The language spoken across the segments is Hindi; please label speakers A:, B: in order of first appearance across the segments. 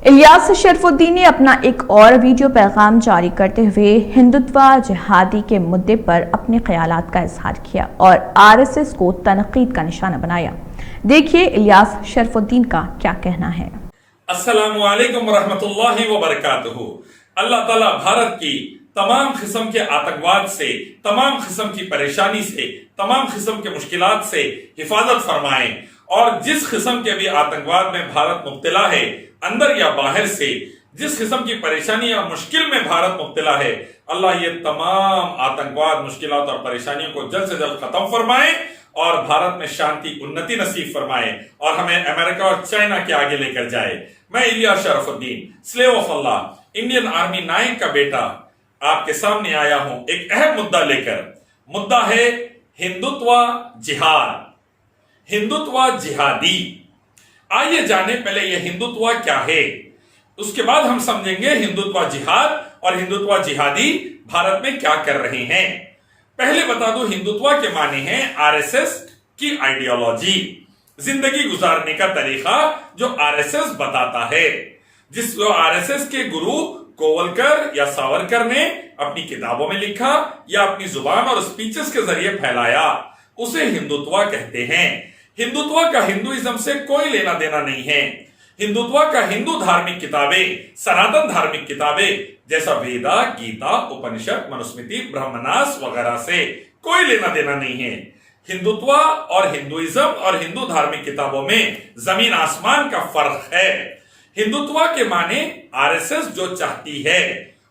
A: इलियास शरफुद्दीन ने अपना एक और वीडियो पैगाम जारी करते हुए हिंदुत्व जिहादी के मुद्दे पर अपने ख्यालात का इजहार किया और आरएसएस को तनकीद का निशाना बनाया। देखिए इलियास शरफुद्दीन का क्या कहना है।
B: अस्सलामु अलैकुम रहमतुल्लाहि व बरकातुहू। अल्लाह ताला भारत की तमाम किस्म के आतंकवाद से, तमाम किस्म की परेशानी से, तमाम किस्म के मुश्किलात से हिफाजत फरमाए और जिस किस्म के भी आतंकवाद में भारत मुब्तला है, अंदर या बाहर से जिस किस्म की परेशानी या मुश्किल में भारत मुब्तला है, अल्लाह ये तमाम आतंकवाद, मुश्किलात और परेशानियों को जल्द से जल्द खत्म फरमाए और भारत में शांति, उन्नति नसीब फरमाए और हमें अमेरिका और चाइना के आगे लेकर जाए। मैं Ilyas Sharafuddin, slave of Allah, Indian army Naik का बेटा, आपके सामने आया हूं एक अहम मुद्दा लेकर। मुद्दा है हिंदुत्व जिहाद, हिंदुत्व जिहादी। आइए जाने पहले यह हिंदुत्व क्या है, उसके बाद हम समझेंगे हिंदुत्व जिहाद और हिंदुत्व जिहादी भारत में क्या कर रहे हैं। पहले बता दूं, हिंदुत्व के माने हैं आरएसएस की आइडियोलॉजी, जिंदगी गुजारने का तरीका जो आरएसएस बताता है, जिस आरएसएस के गुरु कोवलकर या सावरकर ने अपनी किताबों में लिखा या अपनी जुबान और स्पीचेस के जरिए फैलाया, उसे हिंदुत्व कहते हैं। हिंदुत्व का हिंदुइज्म से कोई लेना देना नहीं है। हिंदुत्व का हिंदू धार्मिक किताबें, सनातन धार्मिक किताबें जैसा वेदा, गीता, उपनिषद, मनुस्मृति, ब्रह्मनास वगैरह से कोई लेना देना नहीं है। हिंदुत्व और हिंदुइज्म और हिंदू धार्मिक किताबों में जमीन आसमान का फर्क है। हिंदुत्व के माने आरएसएस जो चाहती है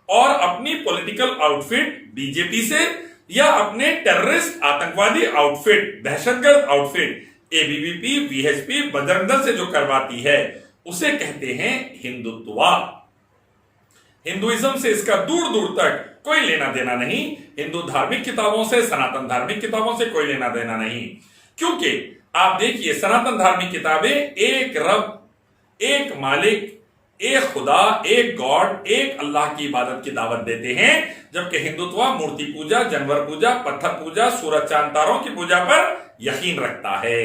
B: और अपनी पॉलिटिकल आउटफिट बीजेपी से या अपने टेररिस्ट आतंकवादी आउटफिट, दहशतगर्द outfit ABVP, VHP, Bajrang Dal से जो करवाती है, उसे कहते हैं हिंदुत्व। हिंदुइज्म से इसका दूर दूर तक कोई लेना देना नहीं। हिंदू धार्मिक किताबों से, सनातन धार्मिक किताबों से कोई लेना देना नहीं, क्योंकि आप देखिए सनातन धार्मिक किताबें एक रब, एक मालिक, एक खुदा, एक गॉड, एक अल्लाह की इबादत की दावत देते हैं, जबकि हिंदुत्व मूर्ति पूजा, जानवर पूजा, पत्थर पूजा, सूरज चांद तारों की पूजा पर यकीन रखता है।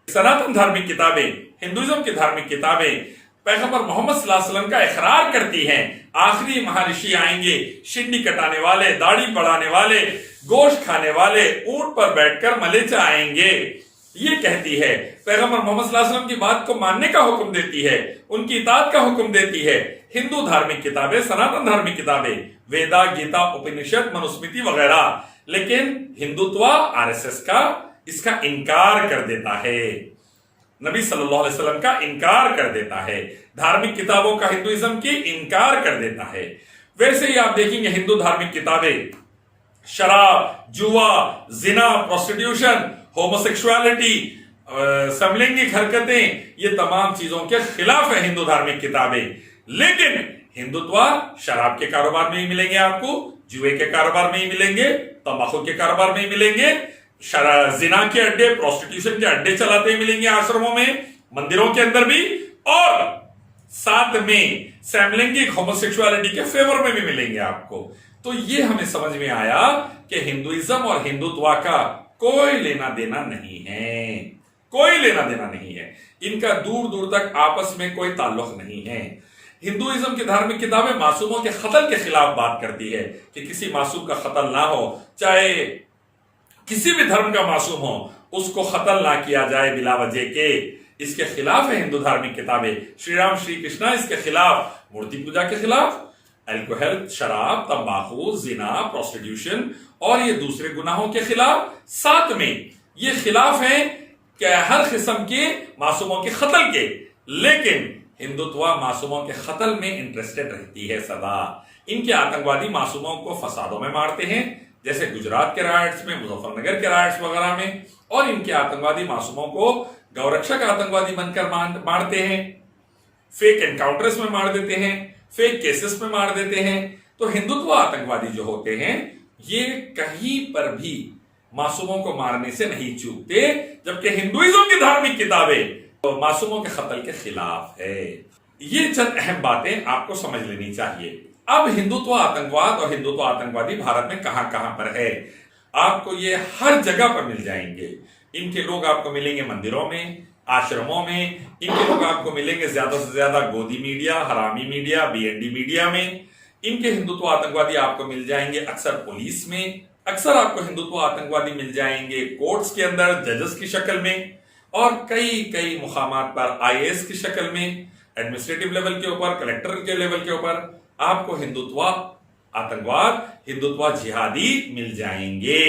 B: सनातन धार्मिक किताबें, हिंदुइज्म की धार्मिक किताबें पैगंबर मोहम्मद सल्लल्लाहु अलैहि वसल्लम का इकरार करती हैं, आखिरी महर्षि आएंगे, शिंडी कटाने वाले, दाढ़ी बढ़ाने वाले, गोश्त खाने वाले, ऊंट पर बैठकर मलेचा आएंगे। ये कहती है, पैगंबर मोहम्मद सल्लल्लाहु अलैहि वसल्लम की बात को मानने का हुक्म देती है, उनकी इताअत का हुक्म देती है। हिंदू धार्मिक किताबें, सनातन धार्मिक किताबें, वेदा, गीता, उपनिषद, मनुस्मृति वगैरह। लेकिन हिंदुत्व आरएसएस का इसका इनकार कर देता है, नबी सल्लल्लाहु अलैहि वसल्लम का इनकार कर देता है, धार्मिक किताबों का हिंदुइज्म की इनकार कर देता है। वैसे ही आप देखेंगे हिंदू धार्मिक किताबें शराब, जुआ, जिना, प्रोस्टिट्यूशन, होमोसेक्सुअलिटी, समलैंगिक हरकतें, ये तमाम चीजों के खिलाफ है हिंदू धार्मिक किताबें। लेकिन हिंदुत्व शराब के कारोबार में ही मिलेंगे आपको, जुए के कारोबार में ही मिलेंगे, तंबाकू के कारोबार में ही मिलेंगे, जिना के अड्डे, प्रोस्टिट्यूशन के अड्डे चलाते ही मिलेंगे आश्रमों में, मंदिरों के अंदर भी, और साथ में समलैंगिक होमोसेक्सुअलिटी के फेवर में भी मिलेंगे आपको। तो ये हमें समझ में आया कि हिंदुइज्म और हिंदुत्व का कोई लेना देना नहीं है, कोई लेना देना नहीं है, इनका दूर दूर तक आपस में कोई ताल्लुक नहीं है। हिंदुइज्म की धार्मिक किताबें मासूमों के कत्ल के खिलाफ बात करती है कि किसी मासूम का कत्ल ना हो, चाहे किसी भी धर्म का मासूम हो, उसको कत्ल ना किया जाए बिला वजह के। इसके खिलाफ है हिंदू धार्मिक किताबें। श्री राम श्री कृष्णा इसके खिलाफ, मूर्ति पूजा के खिलाफ, अल्कोहल, शराब, तंबाकू, जिना, प्रोस्टिट्यूशन और ये दूसरे गुनाहों के खिलाफ। साथ में ये खिलाफ है कि हर किस्म के मासूमों के कत्ल के। लेकिन हिंदुत्व मासूमों के कत्ल में इंटरेस्टेड रहती है सदा। इनके आतंकवादी मासूमों को फसादों में मारते हैं, जैसे गुजरात के राइट्स में, मुजफ्फरनगर के राइट्स वगैरह में, और इनके आतंकवादी मासूमों को गौरक्षक आतंकवादी बनकर मारते हैं, फेक एनकाउंटर्स में मार देते हैं, फेक केसेस में मार देते हैं। तो हिंदुत्व आतंकवादी जो होते हैं, ये कहीं पर भी मासूमों को मारने से नहीं चूकते, जबकि हिंदुइज्म की धार्मिक किताबें तो मासूमों के कत्ल के खिलाफ है। ये चंद अहम बातें आपको समझ लेनी चाहिए। अब हिंदुत्व आतंकवाद और हिंदुत्व आतंकवादी भारत में कहां कहां पर है, आपको ये हर जगह पर मिल जाएंगे। इनके लोग आपको मिलेंगे मंदिरों में, आश्रमों में इनके लोग आपको मिलेंगे ज्यादा से ज्यादा गोदी मीडिया, हरामी मीडिया, बीएनडी मीडिया में। इनके हिंदुत्व आतंकवादी आपको मिल जाएंगे अक्सर पुलिस में, अक्सर आपको हिंदुत्व आतंकवादी मिल जाएंगे कोर्ट्स के अंदर जजेस की शक्ल में, और कई कई मुकामात पर आईएएस की शक्ल में, एडमिनिस्ट्रेटिव लेवल के ऊपर, कलेक्टर के लेवल के ऊपर आपको हिंदुत्व आतंकवाद, हिंदुत्व जिहादी मिल जाएंगे।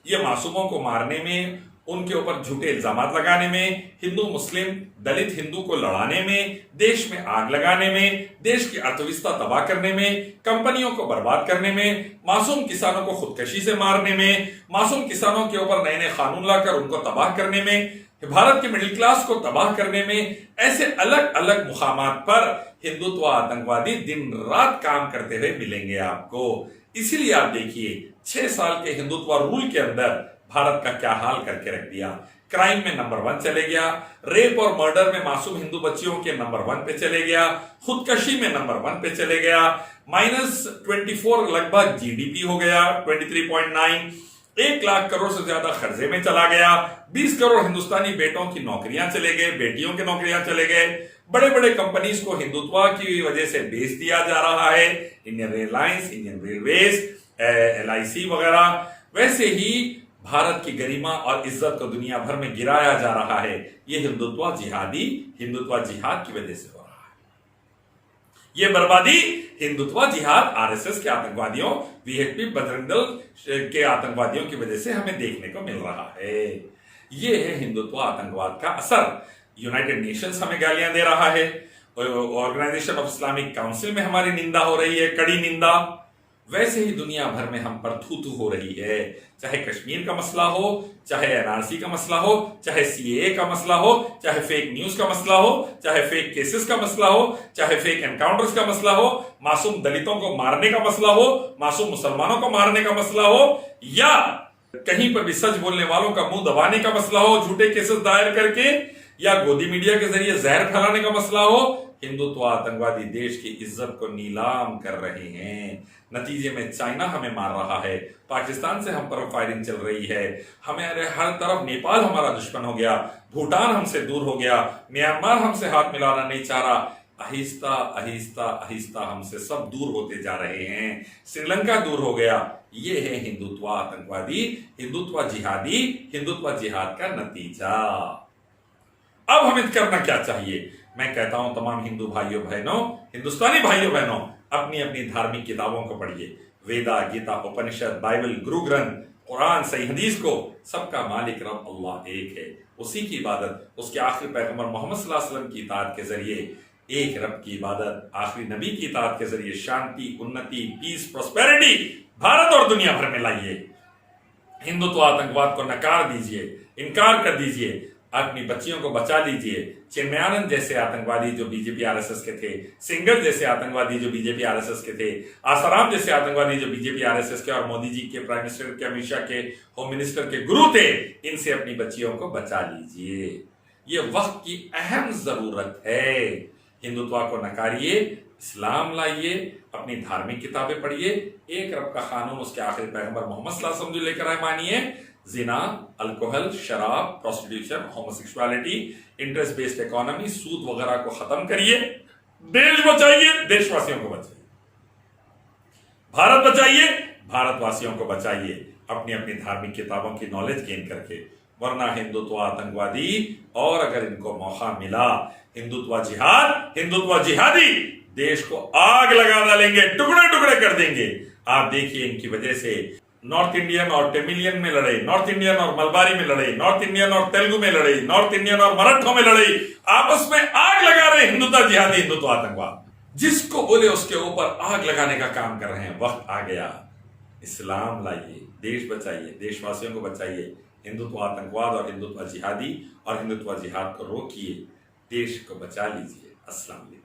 B: ये मासूमों को मारने में, उनके ऊपर झूठे इल्जाम लगाने में, हिंदू मुस्लिम दलित हिंदू को लड़ाने में, देश में आग लगाने में, देश की अर्थव्यवस्था तबाह करने में, कंपनियों को बर्बाद करने में, मासूम किसानों को खुदकशी से मारने में, मासूम किसानों के ऊपर नए नए कानून लाकर उनको तबाह करने में, भारत के मिडिल क्लास को तबाह करने में, ऐसे अलग अलग मुकामात पर हिंदुत्व आतंकवादी दिन रात काम करते हुए मिलेंगे आपको। इसीलिए आप देखिए 6 साल के हिंदुत्व रूल के अंदर भारत का क्या हाल करके रख दिया। क्राइम में नंबर 1 चले गया, रेप और मर्डर में मासूम हिंदू बच्चियों के नंबर 1 पे चले गया, खुदकशी में नंबर 1 पे चले गया, -24 लगभग जीडीपी हो गया 23.9, 1 लाख करोड़ से ज्यादा कर्जे में चला गया, 20 करोड़ हिंदुस्तानी बेटों की नौकरियां चले गए, बेटियों की नौकरियां चले गए, बड़े बड़े कंपनीज को हिंदुत्व की वजह से बेच दिया जा रहा है, Indian airlines, Indian railways, LIC वगैरह। वैसे ही भारत की गरिमा और इज्जत को दुनिया भर में गिराया जा रहा है। यह हिंदुत्व जिहादी, हिंदुत्व जिहाद की वजह से हो रहा है। यह बर्बादी हिंदुत्व जिहाद, आरएसएस के आतंकवादियों, वीएचपी, बजरंग दल के आतंकवादियों की वजह से हमें देखने को मिल रहा है। यह है हिंदुत्व आतंकवाद का असर। यूनाइटेड नेशंस हमें गालियां दे रहा है, ऑर्गेनाइजेशन ऑफ इस्लामिक काउंसिल में हमारी निंदा हो रही है, कड़ी निंदा। वैसे ही दुनिया भर में हम पर थू थू हो रही है, चाहे कश्मीर का मसला हो, चाहे एनआरसी का मसला हो, चाहे सीएए का मसला हो, चाहे फेक न्यूज का मसला हो, चाहे फेक केसेस का मसला हो, चाहे फेक एनकाउंटर्स का मसला हो, मासूम दलितों को मारने का मसला हो, मासूम मुसलमानों को मारने का मसला हो, या कहीं पर भी सच बोलने वालों का मुंह दबाने का मसला हो झूठे केसेस दायर करके, या गोदी मीडिया के जरिए जहर फैलाने का मसला हो, हिंदुत्व आतंकवादी देश की इज्जत को नीलाम कर रहे हैं। नतीजे में चाइना हमें मार रहा है, पाकिस्तान से हम पर फायरिंग चल रही है, हमारे हर तरफ नेपाल हमारा दुश्मन हो गया, भूटान हमसे दूर हो गया, म्यांमार हमसे हाथ मिलाना नहीं चाह रहा। आहिस्ता आहिस्ता आहिस्ता हमसे सब दूर होते जा रहे हैं। श्रीलंका दूर हो गया। ये है हिंदुत्व आतंकवादी, हिंदुत्व जिहादी, हिंदुत्व जिहाद का नतीजा। अब हमें करना क्या चाहिए? मैं कहता हूं तमाम हिंदू भाइयों बहनों, हिंदुस्तानी भाइयों बहनों, अपनी अपनी धार्मिक किताबों को पढ़िए। वेदा, गीता, उपनिषद, बाइबल, गुरु ग्रंथ, कुरान, सही हदीस को, सबका मालिक रब अल्लाह एक है, उसी की इबादत, उसके आखिरी पैगंबर मोहम्मद सल्लल्लाहु अलैहि वसल्लम की इताअत के जरिए, एक रब की इबादत, आखिरी नबी की इताअत के जरिए शांति, उन्नति, पीस, प्रोस्पेरिटी भारत और दुनिया भर में लाइए। हिंदुत्व आतंकवाद को नकार दीजिए, इनकार कर दीजिए, अपनी बच्चियों को बचा लीजिए। चिन्मयानंद जैसे आतंकवादी जो बीजेपी आरएसएस के थे, सिंगर जैसे आतंकवादी जो बीजेपी आरएसएस के थे, आसाराम जैसे आतंकवादी जो बीजेपी आरएसएस के और मोदी जी के, प्राइम मिनिस्टर के, अमित शाह के, होम मिनिस्टर के गुरु थे, इनसे अपनी बच्चियों को बचा लीजिए। ये वक्त की अहम जरूरत है। हिंदुत्व को नकारिए, इस्लाम लाइए, अपनी धार्मिक किताबें पढ़िए, एक रब का कानून उसके आखिरी पैगंबर मोहम्मद सल्लल्लाहु अलैहि वसल्लम जो लेकर आए मानिए। जिना, अल्कोहल, शराब, prostitution, homosexuality, interest based economy, सूद वगैरह को खत्म करिए। देश बचाइए, देशवासियों को बचाइए। भारत बचाइए, भारतवासियों को बचाइए, अपनी अपनी धार्मिक किताबों की नॉलेज गेन करके। वरना हिंदुत्व आतंकवादी, और अगर इनको मौका मिला, हिंदुत्व जिहाद, हिंदुत्व जिहादी देश को आग लगा डालेंगे, टुकड़े टुकड़े कर देंगे। आप देखिए इनकी वजह से नॉर्थ इंडियन और टेमिलियन में लड़ाई, नॉर्थ इंडियन और मलबारी में लड़ाई, नॉर्थ इंडियन और तेलुगु में लड़ाई, नॉर्थ इंडियन और मराठों में लड़ाई, आपस में आग लगा रहे हिंदुत्व जिहादी, हिंदुत्व आतंकवाद। जिसको बोले उसके ऊपर आग लगाने का काम कर रहे हैं। वक्त आ गया, इस्लाम लाइए, देश बचाइए, देशवासियों को बचाइए। हिंदुत्व आतंकवाद और हिंदुत्व जिहादी और हिंदुत्व जिहाद को रोकिए, देश को बचा लीजिए। अस्सलाम वालेकुम।